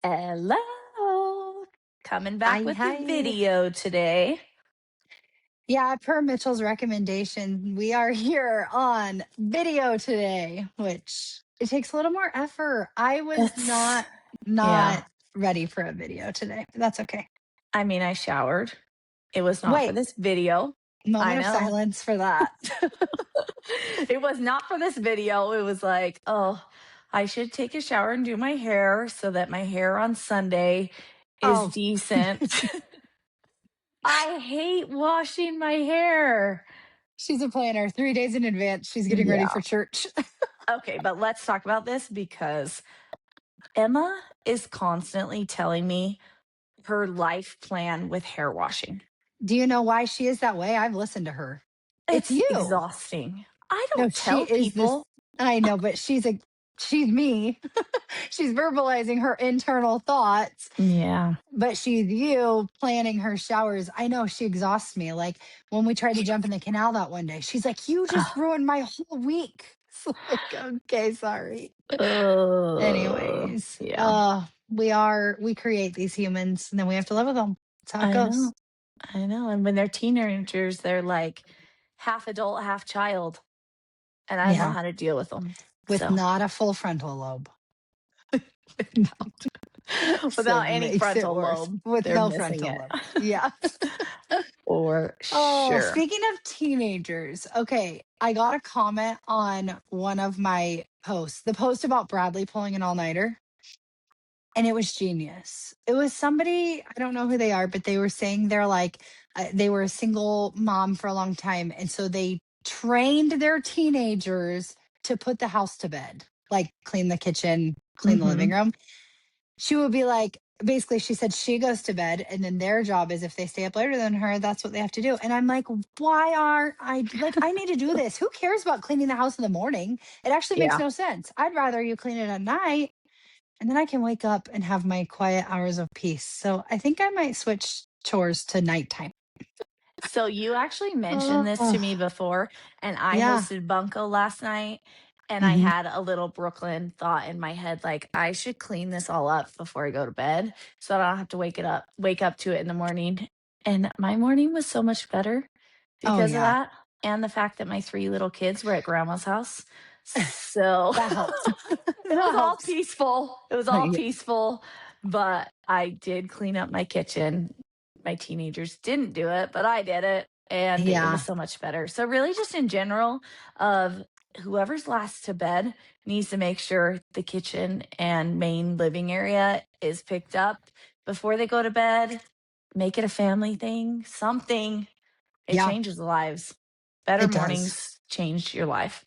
Hello. Coming back Hi, with the hi. video today. Yeah, per Mitchell's recommendation, we are here on video today, which it takes a little more effort. I was It's not yeah. ready for a video today. But that's okay. I mean, I showered. It was not for Wait, this video. I moment of know. silence for that. It was not for this video. It was like, oh, I should take a shower and do my hair so that my hair on Sunday is Oh, decent. I hate washing my hair. she's a planner. 3 days in advance, she's getting ready Yeah. for church. Okay, but let's talk about this because Emma is constantly telling me her life plan with hair washing. Do you know why she is that way? I've listened to her. It's It's you. exhausting. I No, don't she tell is this. people. I know, but she's me. She's verbalizing her internal thoughts, Yeah. but she's you planning her showers. I know she exhausts me. Like when we tried to jump in the canal that one day, she's like, "You just ruined my whole week." It's like, okay, sorry. Anyways, Yeah, we create these humans and then we have to live with them. That's how it I know. goes. I know. And when they're teenagers, they're like half adult, half child. And I don't know Yeah, how to deal with them. with So, not a full frontal lobe. So without it any makes it frontal worse. lobe, With they're no missing frontal it lobe. Yeah. for Oh, sure. speaking of teenagers, okay, I got a comment on one of my posts, the post about Bradley pulling an all-nighter, and it was genius. It was somebody, I don't know who they are, but they were saying they're like, they were a single mom for a long time. And so they trained their teenagers to put the house to bed, like clean the kitchen, clean the living Hmm. room. She would be like, basically, she said she goes to bed, and then their job is if they stay up later than her, that's what they have to do. And I'm like, why are I like, I need to do this? Who cares about cleaning the house in the morning? It actually makes Yeah. no sense. I'd rather you clean it at night, and then I can wake up and have my quiet hours of peace. So I think I might switch chores to nighttime. So you actually mentioned this to me Oh, before, and I yeah. hosted Bunko last night, and I Hmm. had a little Brooklyn thought in my head, like I should clean this all up before I go to bed, so I don't have to wake up to it in the morning. And my morning was so much better Oh, because of yeah. that, and the fact that my three little kids were at grandma's house. So That helps. it That was all helps. peaceful. It was all Yeah. peaceful, but I did clean up my kitchen. My teenagers didn't do it, but I did it, and it was Yeah. so much better. So really just in general of whoever's last to bed needs to make sure the kitchen and main living area is picked up before they go to bed. Make it a family thing, something. It Yeah. changes lives. Better It does. mornings change your life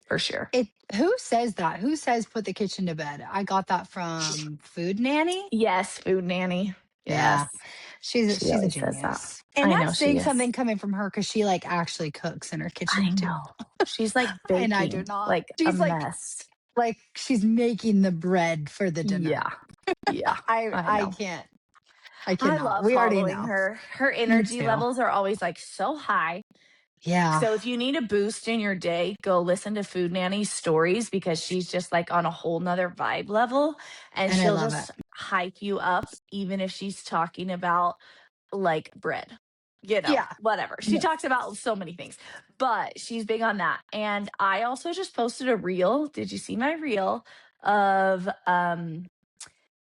for sure. It who says that? Who says put the kitchen to bed? I got that from Food Nanny. Yes, food nanny. Yeah. Yes. She's She she's a always says that. genius. And I know that's she saying is. something coming from her because she like actually cooks in her I kitchen too. know. She's like And I do baking, not. like a She's mess. like she's making the bread for the dinner. Yeah. Yeah. I I know. can't. I I cannot. love We already following know. her. Her Me energy too. levels are always like so high. Yeah. So if you need a boost in your day, go listen to Food Nanny's stories because she's just like on a whole nother vibe level and And I she'll love it. just hype you up even if she's talking about like bread, you know, Yeah. whatever. She No. talks about so many things, but she's big on that. And I also just posted a reel. Did you see my reel of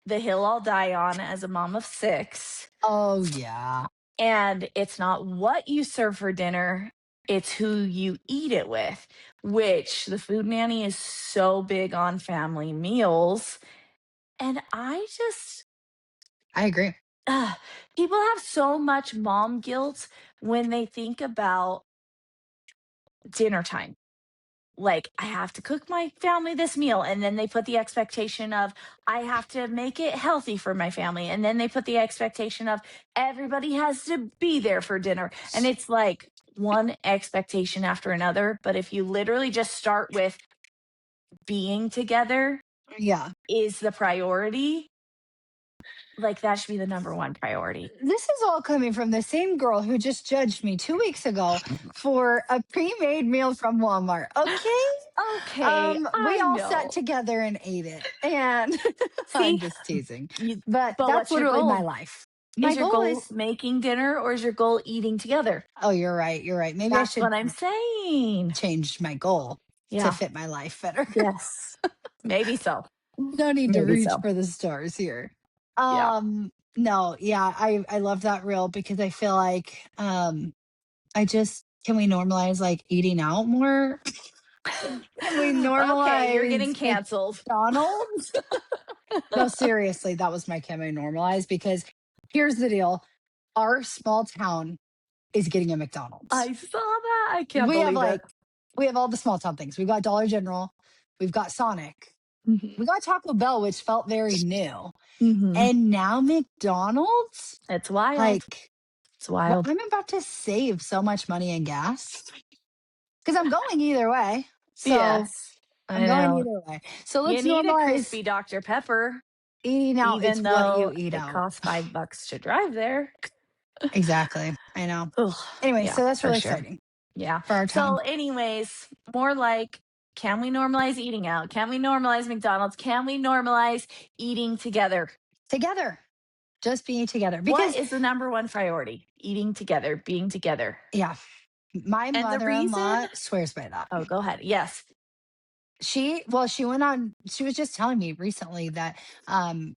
the hill I'll die on as a mom of six? Oh yeah. And it's not what you serve for dinner, it's who you eat it with, which the food nanny is so big on family meals. And I just, I agree. uh, people have so much mom guilt when they think about dinner time. Like, I have to cook my family this meal. And then they put the expectation of, I have to make it healthy for my family. And then they put the expectation of, everybody has to be there for dinner. And it's like one expectation after another. But if you literally just start with being together Yeah. is the priority, like that should be the number one priority. This is all coming from the same girl who just judged me 2 weeks ago for a pre-made meal from Walmart. Okay? Okay, We I all sat know. together and ate it. And I'm See, just teasing. you But but that's what's your literally my goal? life. My Is your goal goal is, making dinner or is your goal eating together? oh, you're right. You're right. Maybe I That's should what I'm saying. change my goal to Yeah. fit my life better. Yes. Maybe so. No need to Maybe reach so. for the stars here. Yeah. No, yeah, I love that reel because I feel like I just can we normalize like eating out more? Can we Okay, you're getting normalize canceled. McDonald's? No, seriously, that was my can we normalize because here's the deal. Our small town is getting a McDonald's. I saw that. I can't We have believe it. like we have all the small town things. We've got Dollar General, we've got Sonic, Mhm. we got Taco Bell, which felt very new. Mhm. And now McDonald's? It's wild. Like, It's wild. I'm about to save so much money in gas because I'm going either way. So Yes. I'm I going know. either way. So You let's need a normalize crispy Dr. Pepper, eating out. even It's what you though eat it out. costs $5 to drive there. Exactly. I know. Ugh, Anyway, yeah, so that's for really sure. exciting Yeah. for our So, town. anyways, more like, can we normalize eating out? Can we normalize McDonald's? Can we normalize eating together? Together, just being together. What Because, is the number one priority? Eating together, being together. yeah, my And the mother in reason, law swears by that. oh, go ahead. Yes. She went on, she was just telling me recently that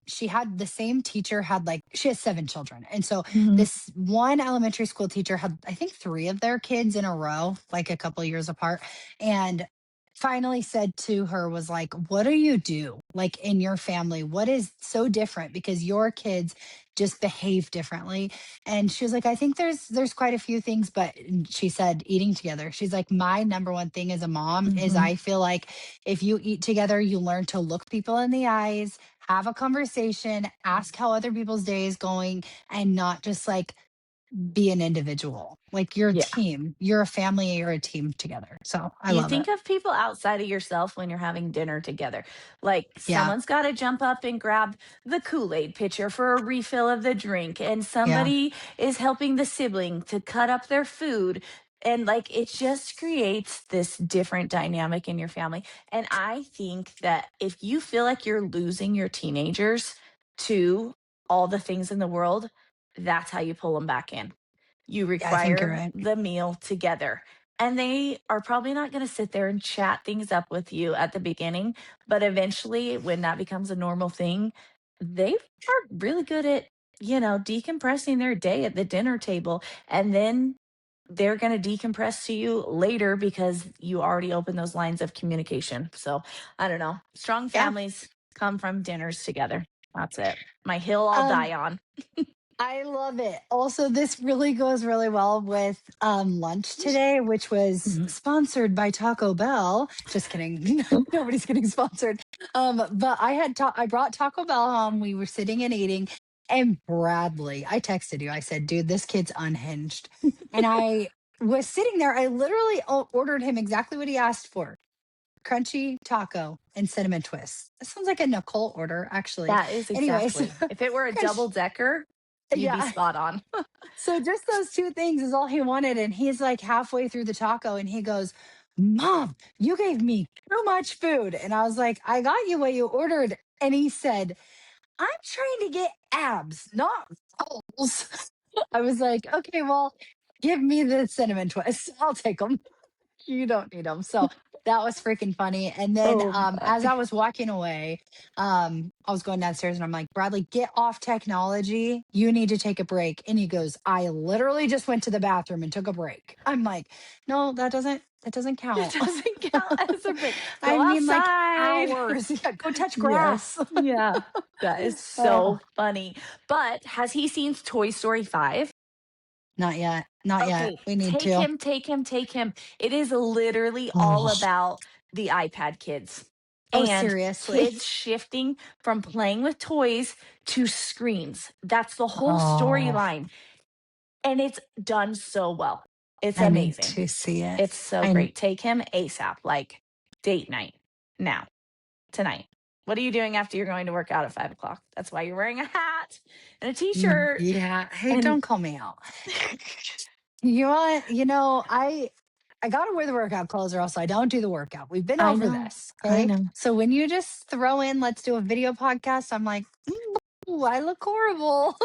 she had the same teacher had like she has 7 children. And so Mhm. this one elementary school teacher had I think 3 of their kids in a row, like a couple of years apart. And finally said to her was like, what do you do like in your family? What is so different because your kids just behave differently? And she was like, I think there's quite a few things, but she said eating together. She's like, my number one thing as a mom is Mhm. I feel like if you eat together, you learn to look people in the eyes, have a conversation, ask how other people's day is going, and not just like be an individual. Like you're a Yeah. team, you're a family, you're a team together. So I You love it. think of people outside of yourself when you're having dinner together. Like Yeah. someone's got to jump up and grab the Kool-Aid pitcher for a refill of the drink, and Yeah. somebody is helping the sibling to cut up their food. And like it just creates this different dynamic in your family. And I think that if you feel like you're losing your teenagers to all the things in the world, that's how you pull them back in. You Yeah, I think you're require right. the meal together. And they are probably not going to sit there and chat things up with you at the beginning, but eventually, when that becomes a normal thing, they are really good at, decompressing their day at the dinner table. And then they're going to decompress to you later because you already opened those lines of communication. So I don't know. Strong Yeah. families come from dinners together. That's it. My hill I'll Um, die on. I love it. Also, this really goes really well with lunch today, which was Mhm. sponsored by Taco Bell. Just kidding. Nobody's getting sponsored. But I brought Taco Bell home. We were sitting and eating. And Bradley, I texted you. I said, dude, this kid's unhinged. And I was sitting there. I literally ordered him exactly what he asked for: crunchy taco and cinnamon twists. That sounds like a Nicole order, actually. That is Anyways, exactly. If it were a crunch, double decker, you'd be yeah. spot on. So just those 2 things is all he wanted, and he's, like, halfway through the taco, and he goes, "Mom, you gave me too much food." And I was like, "I got you what you ordered." And he said, "I'm trying to get abs, not rolls." I was like, "Okay, well, give me the cinnamon twist. I'll take them. You don't need them." So that was freaking funny. And then Oh as I my. was walking away, I was going downstairs and I'm like, Bradley, get off technology. You need to take a break. And he goes, I literally just went to the bathroom and took a break. I'm like, no, that doesn't It count. doesn't count as a break. I Go mean like outside. hours. Yeah, go touch grass. Yes. Yeah. That is Oh, so funny. But has he seen Toy Story 5? not yet. Not yet. Okay, We need take to. him, take him, take him. It is literally all Oh, about the iPad kids oh and seriously. kids shifting from playing with toys to screens. That's the whole Oh, storyline. And it's done so well. It's I need amazing. to see it. It's so I great. Take him ASAP, like date night now, tonight. What are you doing after you're going to work out at 5 o'clock? That's why you're wearing a hat and a t-shirt. Yeah. Hey, And don't call me out. You want, I I gotta wear the workout clothes or else I don't do the workout. We've been I over know. this. I Okay. know. So when you just throw in, let's do a video podcast, I'm like, "Ooh, I look horrible."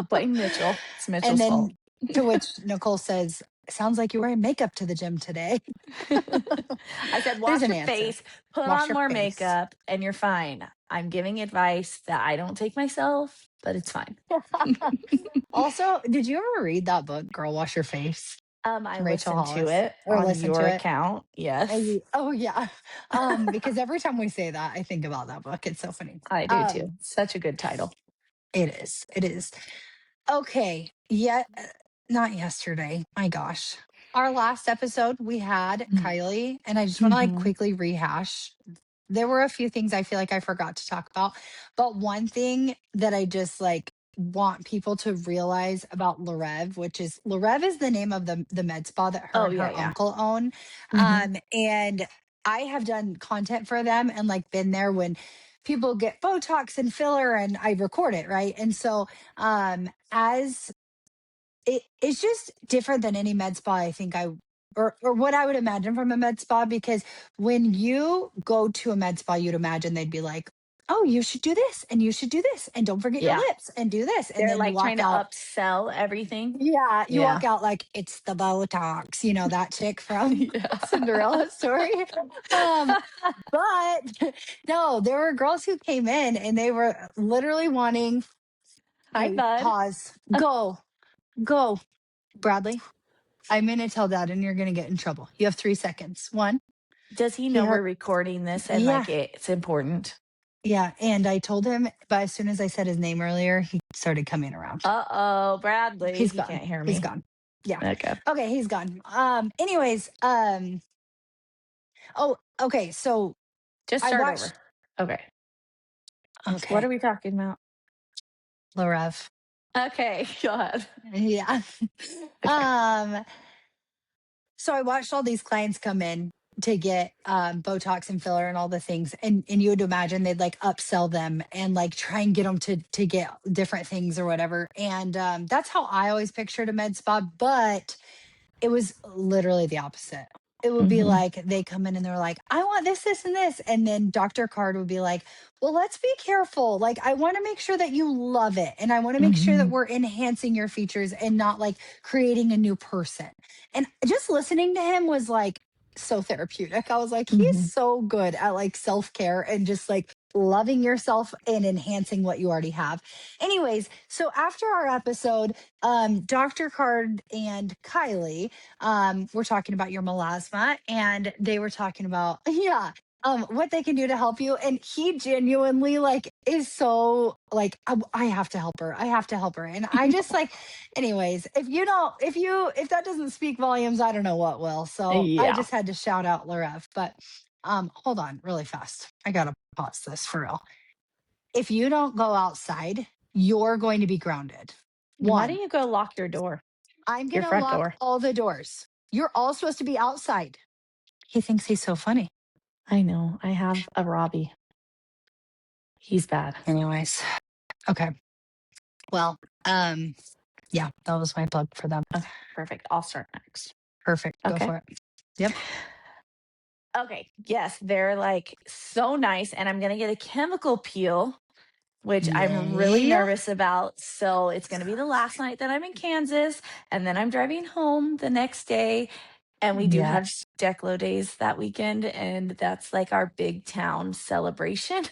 Blame Mitchell. It's And Mitchell's then fault. to which Nicole says, sounds like you're wearing makeup to the gym today. I said, There's wash an your answer. face, put Wash on your more face. makeup, and you're fine. I'm giving advice that I don't take myself, but it's fine. Also, did you ever read that book, Girl Wash Your Face? I Rachel listened to Hollis, it or on listen to your it? account. Yes, Oh yeah. Because every time we say that, I think about that book. It's so funny. I do too. Such a good title. It is. It is. Okay. Yet not yesterday. My gosh. Our last episode we had Kylie, and I just want to like Mm-hmm. quickly rehash. There were a few things I feel like I forgot to talk about, but one thing that I just like want people to realize about Larev, which is Larev is the name of the med spa that her Oh, and yeah, her yeah. uncle own. Hmm. And I have done content for them and like been there when people get Botox and filler and I record it, right? And so as it's just different than any med spa I think I or what I would imagine from a med spa, because when you go to a med spa, you'd imagine they'd be like, oh, you should do this and you should do this and don't forget your Yeah. lips and do this. And They're then you like trying walk to out. upsell everything. Yeah, you Yeah. walk out like it's the Botox, you know, that chick from Yeah. Cinderella story. Um, but no, there were girls who came in and they were literally wanting, Hi, hey, bud. pause, go, Bradley. I'm going to tell dad and you're going to get in trouble. You have 3 seconds. One, Does he he know has, we're recording this and yeah, like it's important? yeah. And I told him, but as soon as I said his name earlier, he started coming around. Uh-oh, Bradley. He's He gone. can't hear He's me. gone. Yeah. Okay. Okay. He's gone. Anyways, oh, okay. So Just I start over. watched, Okay. What okay, are we talking about? Larev. Okay, go ahead. Yeah. Okay. um, so I watched all these clients come in to get Botox and filler and all the things, and you would imagine they'd like upsell them and like try and get them to get different things or whatever. And that's how I always pictured a med spa, but it was literally the opposite. It would be Hmm. like they come in and they're like, I want this, this, and this. And then Dr. Card would be like, well, let's be careful. Like, I want to make sure that you love it. And I want to make sure that Hmm. we're enhancing your features and not like creating a new person. And just listening to him was like so therapeutic. I was like, he's Hmm. so good at like self care and just like loving yourself and enhancing what you already have. Anyways, so after our episode, Dr. Card and Kylie we're talking about your melasma, and they were talking about, yeah, what they can do to help you. And he genuinely like is so like, I have to help her. I have to help her. And I just like, anyways, if you don't, if that doesn't speak volumes, I don't know what will. So I Yeah. just had to shout out Larev. But hold on really fast. I gotta pause this for real. If you don't go outside, you're going to be grounded. Why don't One, you go lock your door, I'm your going to front lock door? all the doors. You're all supposed to be outside. He thinks he's so funny. I know. I have a Robbie. He's bad. Anyways, okay. Well, yeah, that was my plug for them. Okay, perfect. I'll start next. Perfect. Go Okay. for it. Yep. Okay. Yes, they're like so nice. And I'm going to get a chemical peel, which I'm really Yay. nervous about. So it's going to be the last night that I'm in Kansas. And then I'm driving home the next day. And we do have Yes. Declo days that weekend. And that's like our big town celebration.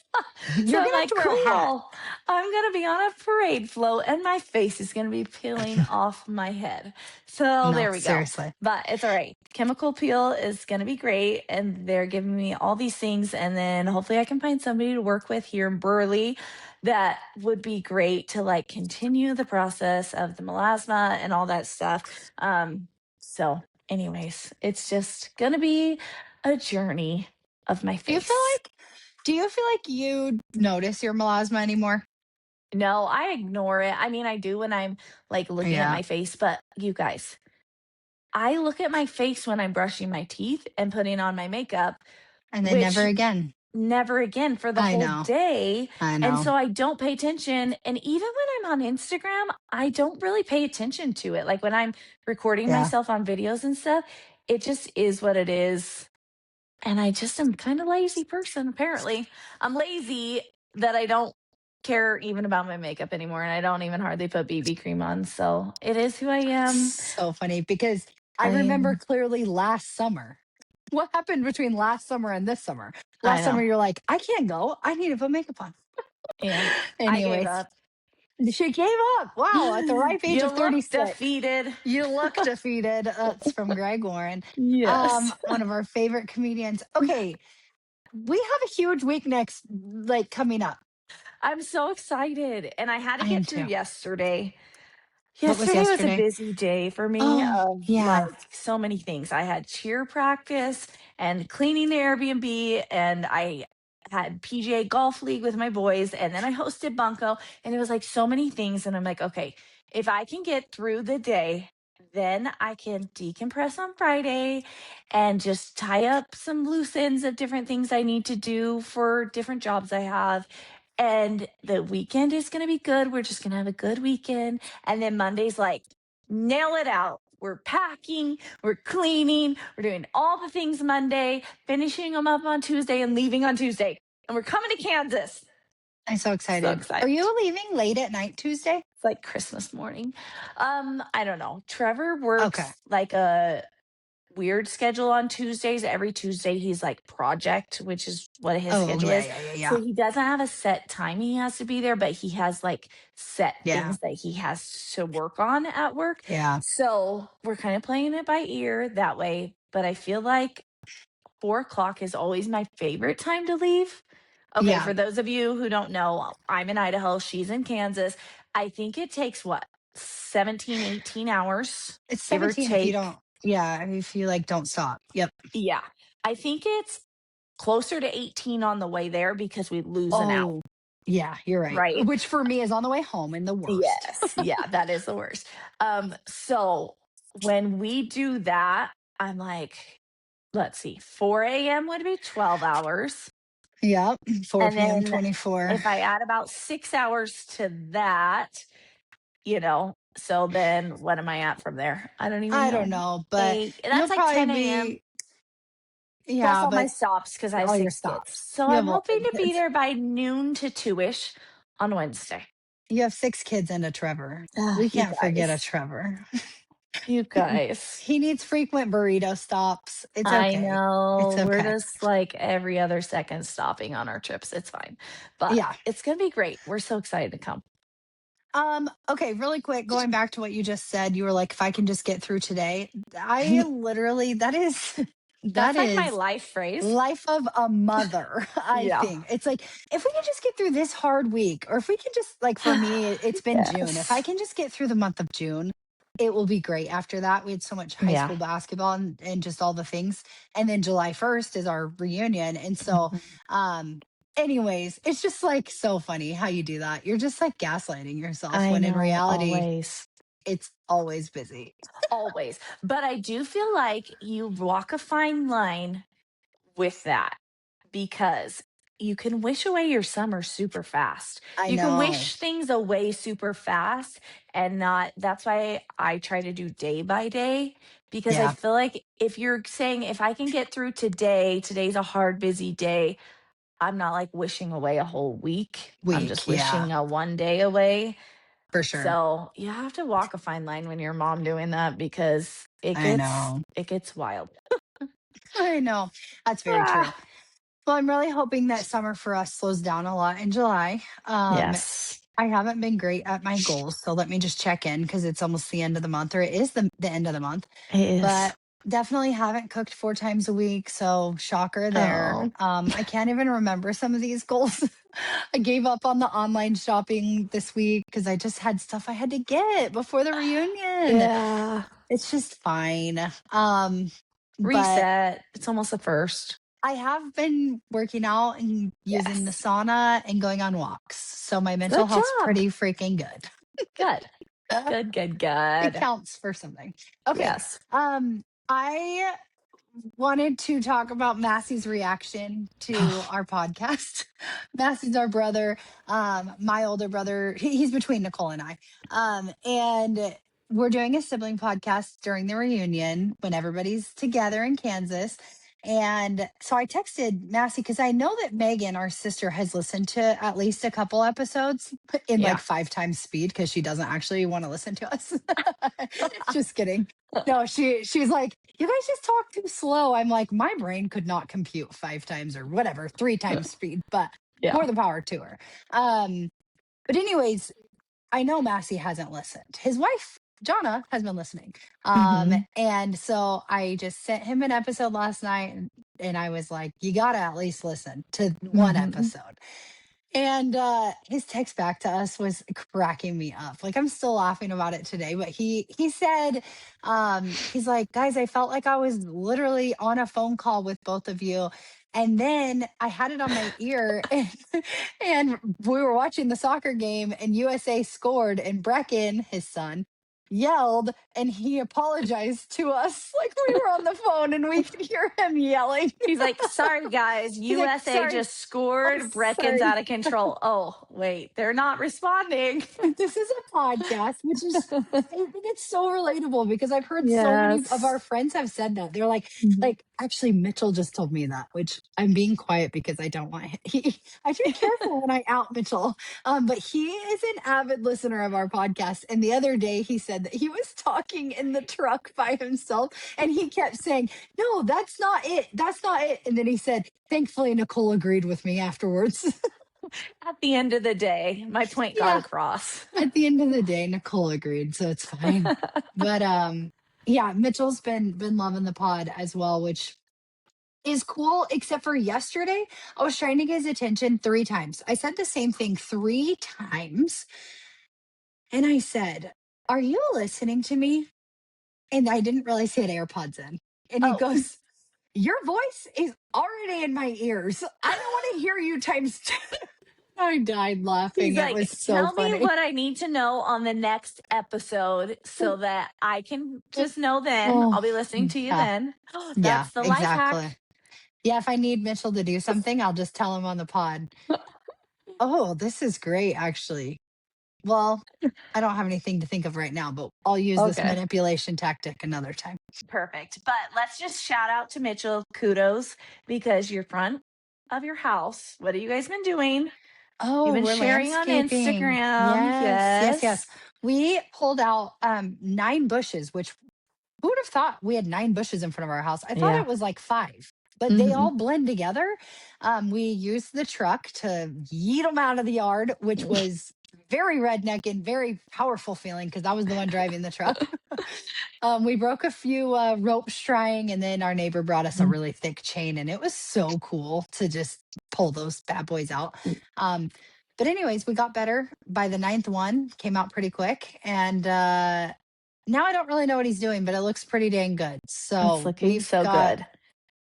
You're So gonna I'm have like, to wear a hat. cool. I'm going to be on a parade float and my face is going to be peeling off my head. So No, there we go. seriously. But it's all right. Chemical peel is going to be great. And they're giving me all these things. And then hopefully I can find somebody to work with here in Burley that would be great to like continue the process of the melasma and all that stuff. So, anyways, it's just going to be a journey of my Do you feel face. like do you feel like you notice your melasma anymore? No, I ignore it. I mean, I do when I'm like looking at Yeah. my face, but you guys, I look at my face when I'm brushing my teeth and putting on my makeup, And then never which again. never again for the I whole know. day. I And know. so I don't pay attention. And even when I'm on Instagram, I don't really pay attention to it. Like when I'm recording Yeah. myself on videos and stuff, it just is what it is. And I just am kind of lazy person, apparently. I'm lazy that I don't care even about my makeup anymore, and I don't even hardly put BB cream on. So it is who I am. So funny because I remember I'm clearly last summer. What happened between last summer and this summer? I Last summer, know. you're like, I can't go. I need to put makeup on. Yeah. I gave Anyways, up. she gave up. Wow. At the ripe age You of look 36, defeated. you look defeated. That's from Greg Warren, Yes. one of our favorite comedians. Okay. We have a huge week next, like coming up. I'm so excited. And I had to I am get through too. yesterday. What was Yesterday was a yesterday? busy day for me Oh, of like yeah. so many things. I had cheer practice and cleaning the Airbnb, and I had PGA golf league with my boys, and then I hosted Bunko, and it was like so many things. And I'm like, okay, if I can get through the day, then I can decompress on Friday and just tie up some loose ends of different things I need to do for different jobs I have. And the weekend is going to be good. We're just going to have a good weekend, and then Monday's like, nail it out. We're packing, we're cleaning, we're doing all the things Monday, finishing them up on Tuesday and leaving on Tuesday. And we're coming to Kansas. I'm so So excited. Are excited. you leaving late at night Tuesday? It's like Christmas morning. I don't know. Trevor Okay. works like a weird schedule on Tuesdays. Every Tuesday he's like project, which is what his Oh, schedule yeah, is. yeah, yeah, So yeah. he doesn't have a set time he has to be there, but he has like set Yeah. things that he has to work on at work. Yeah. So we're kind of playing it by ear that way. But I feel like 4 o'clock is always my favorite time to leave. Okay, Yeah. for those of you who don't know, I'm in Idaho, she's in Kansas. I think it takes what, 17, 18 hours, It's give or 17 if you don't, take. yeah, if you like don't stop. Yep. Yeah. I think it's closer to 18 on the way there because we lose an hour, Oh, yeah, you're right. right? Which for me is on the way home and the worst. Yes. Yeah, that is the worst. So when we do that, I'm like, let's see, 4 a.m. would be 12 hours. Yep. 4 And p.m. then 24. if I add about 6 hours to that, so then what am I at from there? I don't even I don't know. know, but Eight. you'll That's like probably 10 a.m. be, plus yeah, all my but stops because I have all your 6 kids. stops. So You I'm have all hoping the to be kids. there by noon to 2ish on Wednesday. You have 6 kids and a Trevor. Ah, We you can't forget a guys. Trevor. You guys. He needs frequent burrito stops. It's I okay. It's know. We're okay. just like every other second stopping on our trips. It's fine. But Yeah. it's going to be great. We're so excited to come. Okay, really quick, going back to what you just said, you were like, if I can just get through today. I literally, that is, that That's like my is life phrase. life of a mother. I Yeah. think it's like, if we can just get through this hard week, or if we can just, like, for me, it's been June. If I Yes. can just get through the month of June, it will be great. After that, we had so much high Yeah. school basketball and just all the things. And then July 1st is our reunion. And so, Mhm. um, anyways, it's just like so funny how you do that. You're just like gaslighting yourself I when in know, reality, always. it's always busy. Always. But I do feel like you walk a fine line with that because you can wish away your summer super fast. I You can know. wish things away super fast and not. That's why I try to do day by day because I Yeah. feel like if you're saying, if I can get through today, today's a hard, busy day, I'm not like wishing away a whole week. I'm Week. just Yeah, wishing a one day away. for sure. So you have to walk a fine line when you're a mom doing that because it I gets know. it gets wild. I know. That's very true. Ah, Well, I'm really hoping that summer for us slows down a lot in July. yes, I haven't been great at my goals, so let me just check in because it's almost the end of the month, or it is the end of the month. it is. But definitely haven't cooked 4 times a week, so shocker there. Oh, I can't even remember some of these goals. I gave up on the online shopping this week because I just had stuff I had to get before the reunion. yeah. It's just fine. But Reset. It's almost the first. I have been working out and using the Yes. sauna and going on walks. So my mental Good health's job. pretty freaking good. Good. Good. Good. It Good. counts for something. Okay. Yes. I wanted to talk about Massey's reaction to our podcast. Massey's our brother, my older brother. He's between Nicole and I. And we're doing a sibling podcast during the reunion when everybody's together in Kansas. And so I texted Massey because I know that Megan, our sister, has listened to at least a couple episodes in like Yeah. 5 times speed because she doesn't actually want to listen to us. Just kidding. No, she's like, you guys just talk too slow. I'm like, my brain could not compute 5 times or whatever, 3 times speed, but Yeah. more the power to her. But anyways, I know Massey hasn't listened. His wife, Jonna, has been listening. Hmm. And so I just sent him an episode last night and I was like, you gotta at least listen to one Hmm. episode. And his text back to us was cracking me up. Like I'm still laughing about it today. But he said, he's like, guys, I felt like I was literally on a phone call with both of you. And then I had it on my ear and we were watching the soccer game and USA scored and Brecken, his son, yelled and he apologized to us like we were on the phone and we could hear him yelling. He's like, sorry guys, He's like, USA sorry, just I'm scored. Brecken's sorry. out of control. Oh, wait, they're not responding. This is a podcast, which is I think it's so relatable because I've heard so many of Yes. our friends have said that. They're Mhm. like actually Mitchell just told me that, which I'm being quiet because I don't want I should be careful when I out Mitchell. But he is an avid listener of our podcast. And the other day he said that he was talking in the truck by himself and he kept saying, no, that's not it. That's not it. And then he said, thankfully Nicole agreed with me afterwards. At the end of the day, my point got Yeah. across. At the end of the day, Nicole agreed, so it's fine. But yeah, Mitchell's been loving the pod as well, which is cool, except for yesterday. I was trying to get his attention 3 times. I said the same thing 3 times. And I said, are you listening to me? And I didn't realize he had AirPods in. And he Oh, goes, your voice is already in my ears. I don't want to hear you times two. I died laughing. he's It like, was so tell me funny. what I need to know on the next episode so that I can just know then. Oh, I'll be listening to you yeah. then. Yeah, That's the life exactly. hack. Yeah, if I need Mitchell to do something, I'll just tell him on the pod. Oh, this is great, actually. Well, I don't have anything to think of right now, but I'll use this Okay. manipulation tactic another time. Perfect. But let's just shout out to Mitchell. Kudos because you're front of your house. What have you guys been doing? You've Oh, been we're sharing on landscaping. Instagram. Yes, yes, yes. Yes. We pulled out 9 bushes, which who would have thought we had 9 bushes in front of our house? I thought Yeah. it was like 5, but they Hmm. all blend together. We used the truck to yeet them out of the yard, which was very redneck and very powerful feeling because I was the one driving the truck. We broke a few ropes trying, and then our neighbor brought us a really thick chain, and it was so cool to just pull those bad boys out. Um, but anyways, we got better by the 9th one, came out pretty quick, and now I don't really know what he's doing, but it looks pretty dang good. It's So looking we've so got good.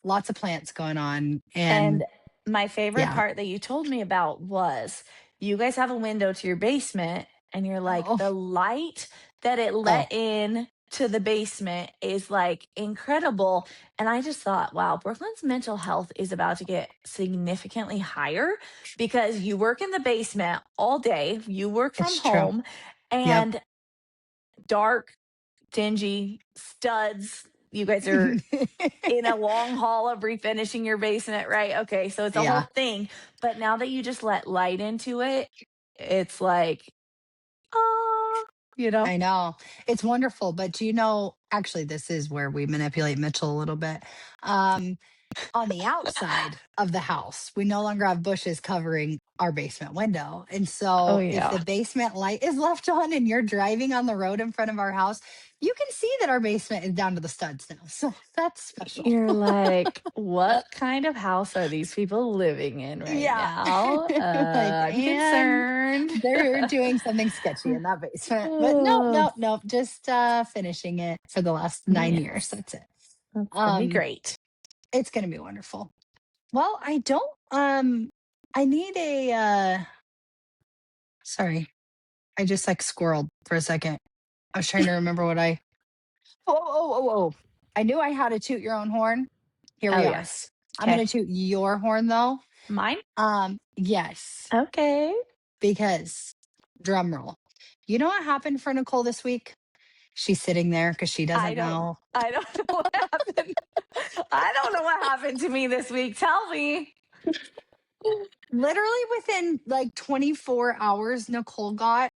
lots of plants going on, And and my favorite yeah. part that you told me about was you guys have a window to your basement, and you're like, Oh, the light that it oh, let in to the basement is like incredible. And I just thought, wow, Brooklyn's mental health is about to get significantly higher because you work in the basement all day, you work from it's true. home, Yep. and dark, dingy studs. You guys are in a long haul of refinishing your basement, right? Okay, so it's a whole Yeah, thing. But now that you just let light into it, it's like, ah, you know? I know. It's wonderful. But do you know, actually, this is where we manipulate Mitchell a little bit. Um, on the outside of the house, we no longer have bushes covering our basement window. And Oh, so if the yeah. basement light is left on and you're driving on the road in front of our house, you can see that our basement is down to the studs now. So that's special. You're like, what kind of house are these people living in right Yeah. now? Like, I'm and concerned. they're doing something sketchy in that basement. But nope, Oh, nope, nope. Just finishing it for the last 9 years. yes, That's it. that's gonna be Um, great. it's gonna be wonderful. Well, I don't I need a sorry. I just like squirreled for a second. I was trying to remember what I oh. I knew I had to toot your own horn. Here Oh, we are. yes. I'm Okay. gonna toot your horn though. Mine? Yes, Okay. because drum roll. You know what happened for Nicole this week? She's sitting there because she I doesn't don't know. I don't know what happened. I don't know what happened to me this week. Tell me. Literally within like 24 hours, Nicole got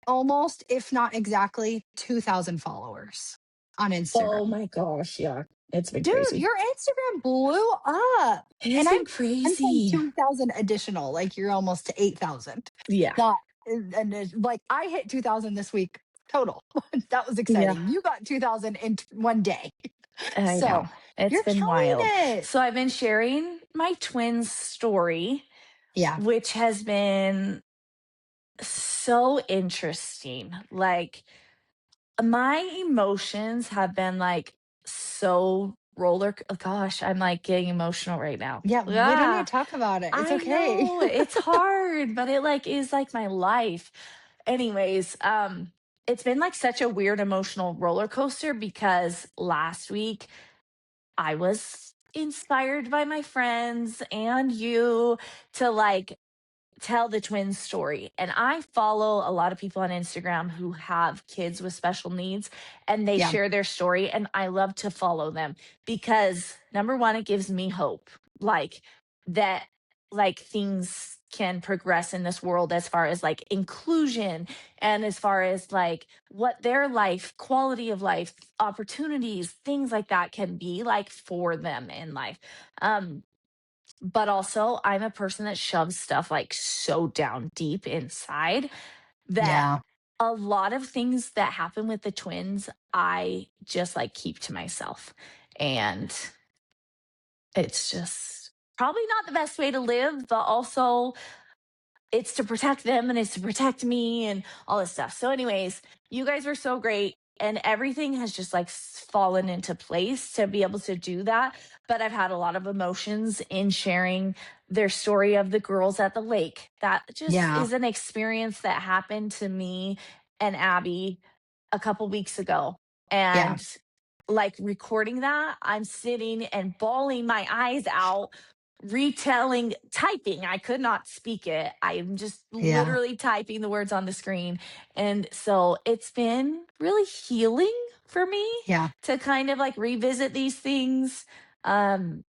almost, if not exactly, 2,000 followers on Oh Instagram. my gosh, yeah. It's been Dude, crazy. your Instagram blew up. It has And been I'm saying crazy. 2,000 additional, like you're almost to 8,000. Yeah. Not, like I hit 2,000 this week total. That was Yeah. exciting. You got 2,000 in one day. I know. So It's you're been killing wild. it. So I've been sharing my twins' story, Yeah. which has been so interesting. Like my emotions have been like so oh gosh, I'm like getting emotional right now. Yeah. We don't need Yeah. to talk about it. It's I okay. know it's hard, but it like is like my life. Anyways, it's been like such a weird emotional roller coaster because last week I was inspired by my friends and you to like tell the twins story. And I follow a lot of people on Instagram who have kids with special needs and they Yeah. share their story. And I love to follow them because number one, it gives me hope like that, like things can progress in this world as far as like inclusion and as far as like what their life, quality of life, opportunities, things like that can be like for them in life. Um, but also I'm a person that shoves stuff like so down deep inside that Yeah. a lot of things that happen with the twins, I just like keep to myself. And it's just probably not the best way to live, but also it's to protect them and it's to protect me and all this stuff. So, anyways, you guys were so great. And everything has just like fallen into place to be able to do that. But I've had a lot of emotions in sharing their story of the girls at the lake. That just Yeah. is an experience that happened to me and Abby a couple weeks ago. Yeah. And like recording that, I'm sitting and bawling my eyes out retelling typing. I could not speak it. I'm just Yeah. literally typing the words on the screen. And so it's been really healing for me Yeah. to kind of like revisit these things um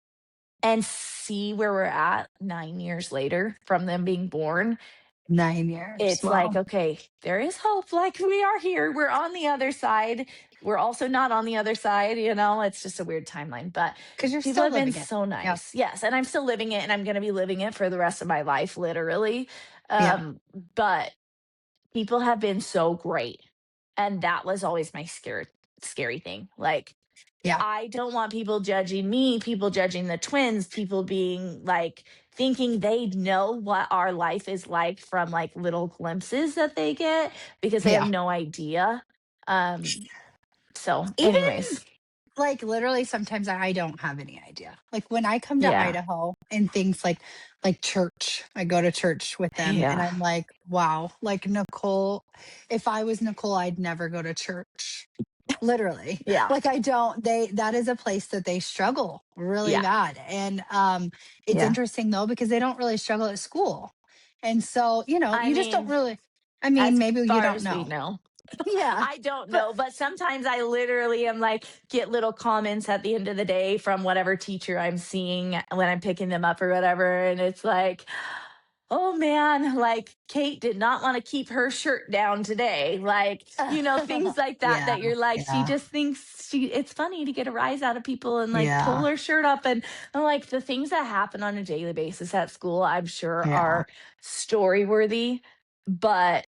and see where we're at 9 years later from them being born. 9 years. It's like, Wow. okay, there is hope. Like we are here. We're on the other side. We're also not on the other side, you know. It's just a weird timeline, but Because you're people still have been living it. so Yeah. nice. Yes, and I'm still living it and I'm going to be living it for the rest of my life literally. Yeah. But people have been so great. And that was always my scary thing. Like Yeah. I don't want people judging me, people judging the twins, people being like thinking they know what our life is like from like little glimpses that they get because they have Yeah. no idea. Um, so, Even anyways, like literally sometimes I don't have any idea. Like when I come to yeah, Idaho and things like church, I go to church with them and yeah, I'm like, wow, like Nicole, if I was Nicole, I'd never go to church. Literally. yeah, Like I don't they that is a place that they struggle really yeah, bad. And it's yeah. interesting though because they don't really struggle at school. And so, I you just don't mean, really I mean, as maybe you far don't as we know. know. Yeah. I don't But know, but sometimes I literally am like get little comments at the end of the day from whatever teacher I'm seeing when I'm picking them up or whatever. And it's like, oh man, like Kate did not want to keep her shirt down today. Like, things like that, yeah, that you're like, she yeah, just thinks it's funny to get a rise out of people and like pull yeah, her shirt up. And I'm like, the things that happen on a daily basis at school, I'm sure yeah. are story worthy, but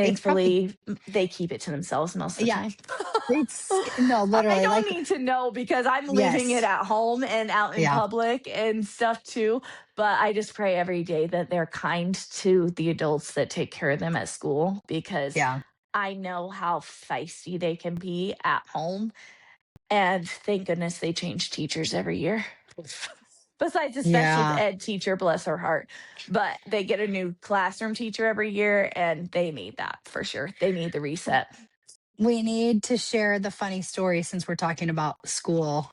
It's probably thankfully they keep it to themselves most of the yeah, time. it's no, I literally don't like need to know because I'm living it yes. at home and out in Yeah, public and stuff too. But I just pray every day that they're kind to the adults that take care of them at school because yeah, I know how feisty they can be at home. And thank goodness they change teachers every year. Besides a special yeah. ed teacher, bless her heart. But they get a new classroom teacher every year and they need that for sure. They need the reset. We need to share the funny story since we're talking about school.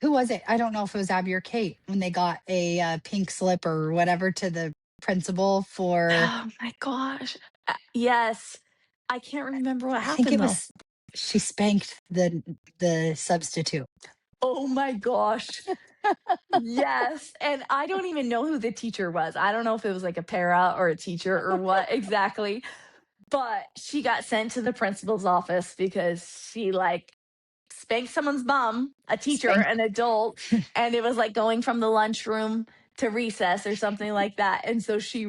Who was it? I don't know if it was Abby or Kate when they got a pink slip or whatever to the principal for Oh my gosh. Yes. I can't remember what I think happened it though. was She spanked the substitute. Oh my gosh. Yes, and I don't even know who the teacher was. I don't know if it was like a para or a teacher or what exactly, but she got sent to the principal's office because she like spanked someone's bum, a teacher, Spanked. an adult, and it was like going from the lunchroom to recess or something like that. And so she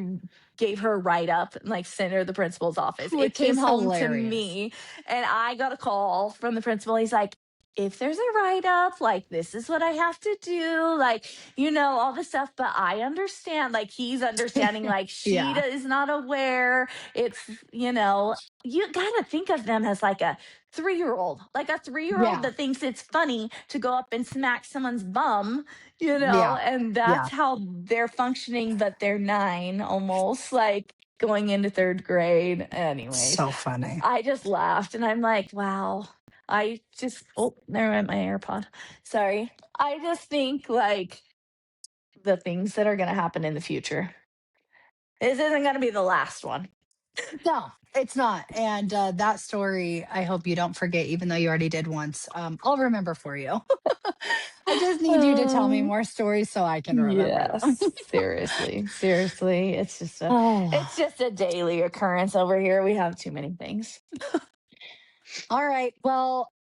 gave her a write up and like sent her to the principal's office. It Which came is home to hilarious. me, and I got a call from the principal. He's like, if there's a write up, like this is what I have to do, like, all this stuff. But I understand, like, he's understanding, like, she Yeah. is not aware. It's, you got to think of them as like a 3-year old, like a 3-year old Yeah. that thinks it's funny to go up and smack someone's bum, Yeah. and that's Yeah. how they're functioning, but they're 9 almost, like going into 3rd grade. Anyways, So funny. I just laughed and I'm like, wow. Oh, there went my AirPod. Sorry. I just think like the things that are going to happen in the future. This isn't going to be the last one. No, it's not. And that story, I hope you don't forget, even though you already did once. I'll remember for you. I just need you to tell me Um, more stories so I can remember them. yes, seriously, seriously. Oh, it's just a daily occurrence over here. We have too many things. all right. Well,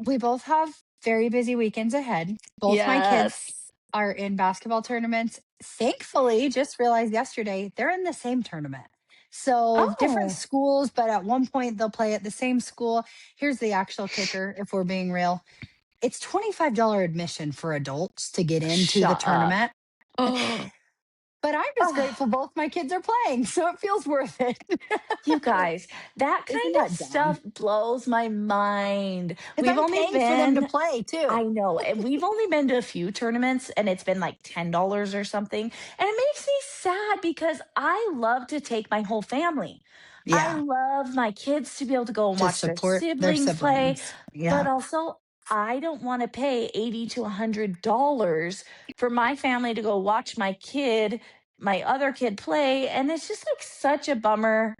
we both have very busy weekends ahead. Both my kids Yes. are in basketball tournaments. Thankfully, just realized yesterday they're in the same tournament. So different Oh, schools, but at one point they'll play at the same school. Here's the actual kicker, if we're being real. It's $25 admission for adults to get into the shut up. tournament. Oh, But I'm just grateful oh. both my kids are playing, so it feels worth it. You guys, that Isn't kind of that dumb? stuff blows my mind. Because We've I'm only paying for them to been play too. I know. And we've only been to a few tournaments and it's been like $10 or something. And it makes me sad because I love to take my whole family. I Yeah, love my kids to be able to go and to watch their support their siblings play, siblings. but Yeah, also I don't want to pay 80 to $100 for my family to go watch my other kid play. And it's just like such a bummer.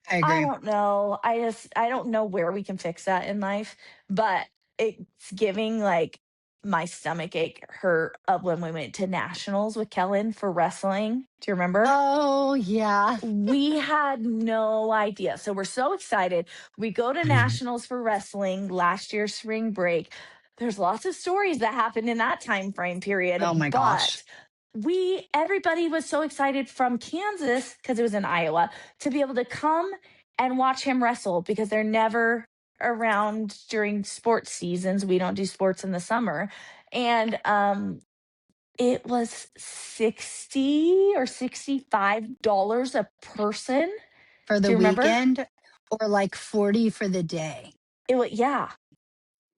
I I agree. don't know. I don't know where we can fix that in life, but it's giving like my stomach ache hurt of when we went to nationals with Kellen for wrestling. Do you remember? Oh, yeah. We had no idea. So we're so excited. We go to nationals for wrestling last year's spring break. There's lots of stories that happened in that time frame Oh period, my gosh. but everybody was so excited from Kansas because it was in Iowa to be able to come and watch him wrestle because they're never around during sports seasons. We don't do sports in the summer. And it was 60 or $65 a person. For Do the you remember? weekend or like 40 for the day. It was, yeah.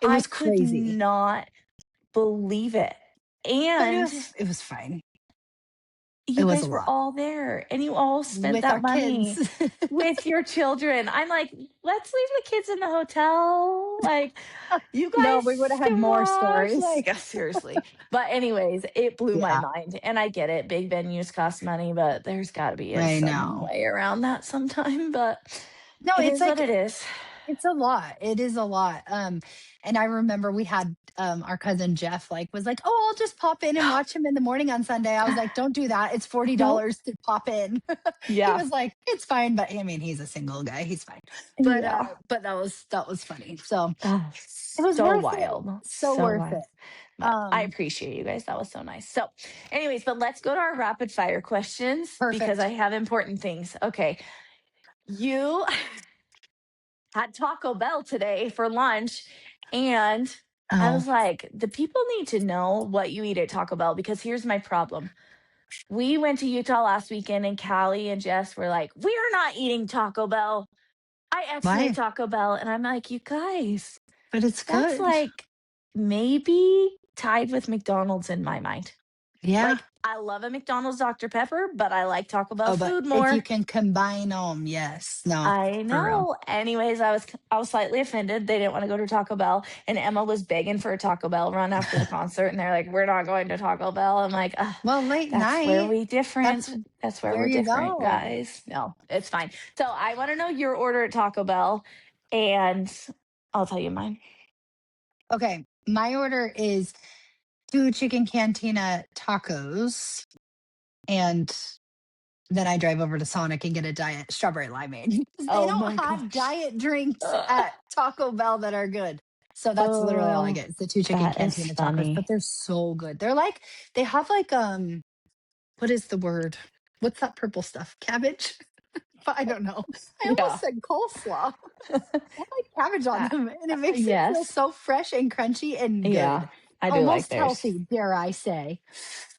It I was could crazy. not believe it. But And it was fine. It you was a guys were lot all there and you all spent with that our kids. money with your children. I'm like, let's leave the kids in the hotel. Like, you No, we would have guys had can more watch. stories. Like, seriously. But, anyways, it blew my Yeah, mind. And I get it. Big venues cost money, but there's got to be I some know. way around that sometime. But No, it it's is what like it is. it's a lot. It is a lot. And I remember we had our cousin Jeff was like, "Oh, I'll just pop in and watch him in the morning on Sunday." I was like, "Don't do that. It's $40 Nope. to pop in." He Yeah. was like, "It's fine," but I mean, he's a single guy. He's fine. Yeah. But that was funny. So Oh, it was so worth it. wild. So So worth wild. it. But I Um, appreciate you guys. That was so nice. So, anyways, but let's go to our rapid fire questions because I Perfect. have important things. Okay. You had Taco Bell today for lunch, and I Oh, was like, the people need to know what you eat at Taco Bell because here's my problem. We went to Utah last weekend, and Callie and Jess were like, we're not eating Taco Bell. I X-ray why? Taco Bell. And I'm like, you guys, But it's that's good. like maybe tied with McDonald's in my mind. Yeah. Like, I love a McDonald's Dr. Pepper, but I like Taco Bell Oh, but food if you more. can combine them, yes. No, I for real. know. Anyways, I was slightly offended. They didn't want to go to Taco Bell, and Emma was begging for a Taco Bell run after the concert, and they're like, "We're not going to Taco Bell." I'm like, "Ugh, Well, late that's where night, we that's different. That's where where we're you different, go. guys." No, it's fine. So I want to know your order at Taco Bell, and I'll tell you mine. Okay. My order is 2 chicken cantina tacos, and then I drive over to Sonic and get a diet strawberry limeade because they Oh don't my have gosh. diet drinks at Taco Bell that are good. So that's literally all I Oh, get. It's the 2 chicken that is cantina tacos, but funny. they're so good. They're like they have like what is the word? What's that purple stuff? Cabbage? But I don't know. I almost Yeah. said coleslaw. I like cabbage on Uh, them, and it makes it feel yes. so fresh and crunchy and Yeah. good. I do like Almost theirs. healthy, dare I say.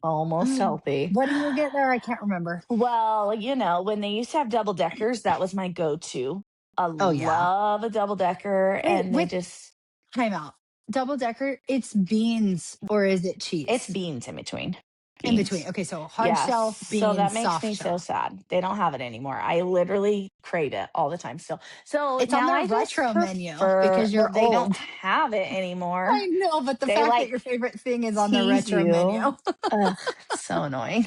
Almost healthy. What do you get there? I can't remember. Well, when they used to have double deckers, that was my go-to. I Oh, yeah. love a double decker, Wait, and they with just timeout. Double decker, it's beans or is it it's cheese? beans in between. In between. Beans. Okay, so hard Yes. shell, So that beans, makes soft me so shell. sad. They don't have it anymore. I literally crave it all the time still. So It's on now their I just retro menu prefer, because well, you're they don't old. have it anymore. I know, but the They fact that like your favorite thing is on their tease retro you. menu. Ugh, so annoying.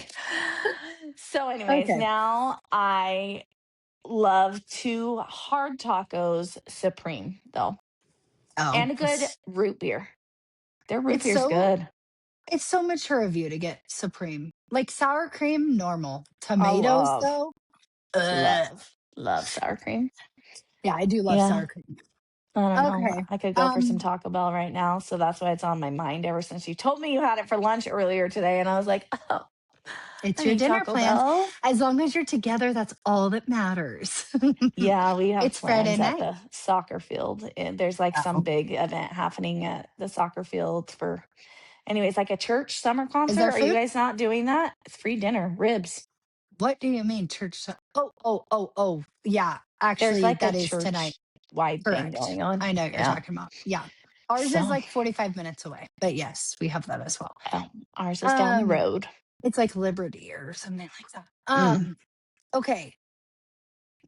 So, anyways, Okay. now I love two hard tacos supreme though, Oh, and a good root beer. Their root it's beer's so good. it's so mature of you to get supreme. Like sour cream, normal. I Tomatoes, love, though. Ugh. love sour cream. Yeah, I do love Yeah. sour cream. I don't know. Okay. I could go for some Um, Taco Bell right now. So that's why it's on my mind ever since you told me you had it for lunch earlier today. And I was like, oh, it's I your need dinner Taco plans. Bell. As long as you're together, that's all that matters. Yeah, we have It's Friday plans at night. the soccer field. And there's like some Oh. big event happening at the soccer field for, anyways, like a church summer Is concert. there Are you food? guys not doing that? It's free dinner, ribs. What do you mean, church? Oh, oh, oh, oh. Yeah, There's actually, like a that is tonight. church wide thing Correct. going on. I know what you're Yeah. talking about. Yeah. Ours is So like 45 minutes away, but yes, we have that as well. ours is down the Um, road. it's like Liberty or something like that. Mm. Okay.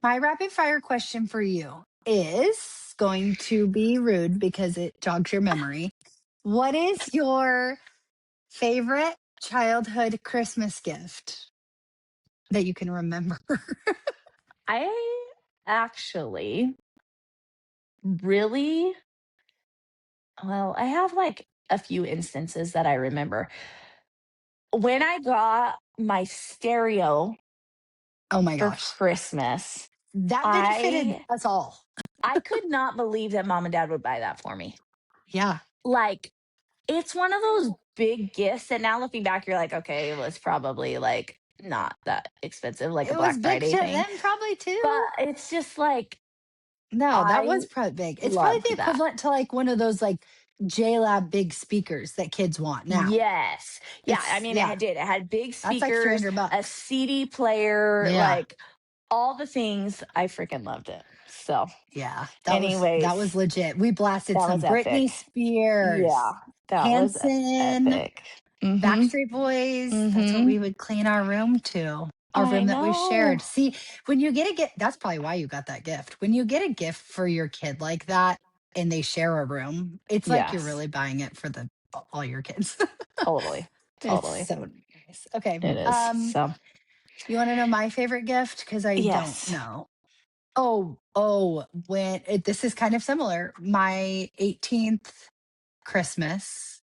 My rapid fire question for you is going to be rude because it jogs your memory. What is your favorite childhood Christmas gift that you can remember? I actually really, well, I have like a few instances that I remember. When I got my stereo Oh my for gosh. Christmas, That benefited I us all. I could not believe that mom and dad would buy that for me. Yeah. Like, it's one of those big gifts that now looking back, you're like, okay, it was probably like not that expensive, like a It was Black big Friday to thing. them probably But too. it's just like No, that I was probably big. It's probably the loved that. equivalent to like one of those like JLab big speakers that kids want now. Yes. Yeah, I It's mean, yeah, it had big that's like speakers, 300 a bucks. CD player, Yeah. like, all the things. I freaking loved it. So, Yeah. That was anyways, legit. We blasted that was some Britney epic. Spears, Yeah, that was Hanson, epic. Mhm. Backstreet Boys. That's what Mhm. we would clean our room to. Our I room that we shared. know. See, when you get a gift, that's probably why you got that gift. When you get a gift for your kid like that and they share a room, it's like you're Yes. really buying it for the all your kids. Totally. It's Totally. so nice. Okay. It is. So, You want to know my favorite gift? Because I don't yes. know. Oh, this is kind of similar. My 18th Christmas,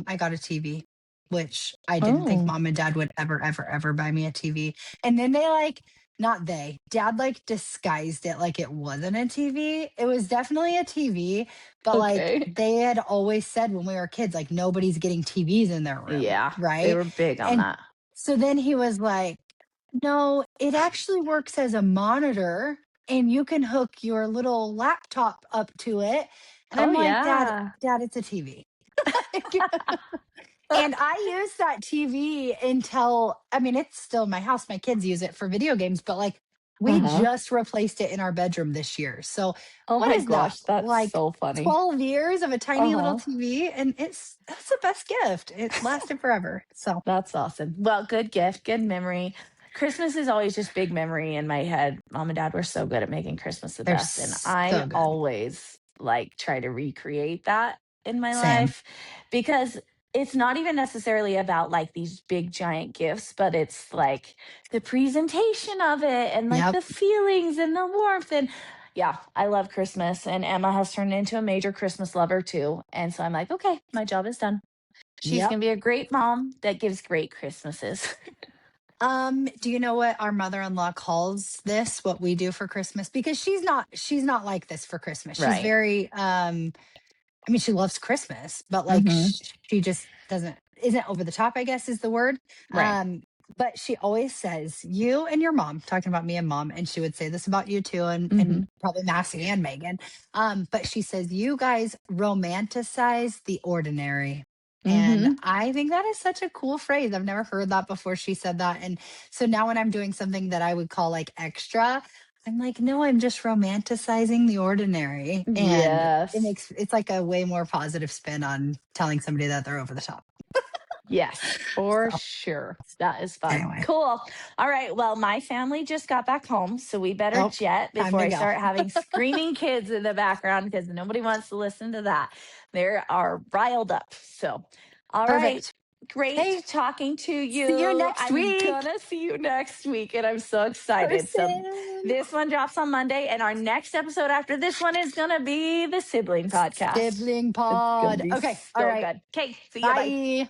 I got a TV, which I didn't think Oh, mom and dad would ever, ever, ever buy me a TV. And then they like, not they, dad like disguised it like it wasn't a TV. It was definitely a TV, but like okay. they had always said when we were kids, like nobody's getting TVs in their room, Yeah, they right? were big on And that. so then he was like, no, it actually works as a monitor and you can hook your little laptop up to it. And Oh, I'm like, yeah. Dad, it's a TV. And I use that TV until, I mean, it's still in my house. My kids use it for video games, but like we Uh-huh. just replaced it in our bedroom this year. So Oh what my is that? gosh, that's Like so funny. 12 years of a tiny little Uh-huh. TV. And that's the best gift. It lasted forever. So That's awesome. Well, good gift, good memory. Christmas is always just big memory in my head. Mom and dad were so good at making Christmas the they're best, and I so good. always like try to recreate that in my Same. life because it's not even necessarily about like these big giant gifts, but it's like the presentation of it and like Yep. the feelings and the warmth and Yeah, I love Christmas, and Emma has turned into a major Christmas lover too. And so I'm like, okay, my job is done. She's Yep. gonna be a great mom that gives great Christmases. Do you know what our mother-in-law calls this, what we do for Christmas? Because she's not like this for Christmas. She's Right. very I mean, she loves Christmas, but like Hmm. she just doesn't isn't over the top, I guess is the word. Right. Um, but she always says, you and your mom, talking about me and mom, and she would say this about you too, and Hmm. probably Massey and Megan. But she says, you guys romanticize the ordinary. And Hmm. I think that is such a cool phrase. I've never heard that before she said that. And so now when I'm doing something that I would call like extra, I'm like, no, I'm just romanticizing the ordinary. And Yes. it's like a way more positive spin on telling somebody that they're over the top. Yes, for So sure. That is fun. anyway, Cool. All right. Well, my family just got back home, so we better oh, jet time before to I go. start having screaming kids in the background because nobody wants to listen to that. They are riled up. So, all right. Perfect. Great Hey, talking to see you you. next I'm week. gonna see you next week, and I'm so excited. So, Person. this one drops on Monday, and our next episode after this one is gonna be the sibling podcast. Sibling It's gonna pod. be Okay. All so right. good. Okay. See ya. Bye. Bye.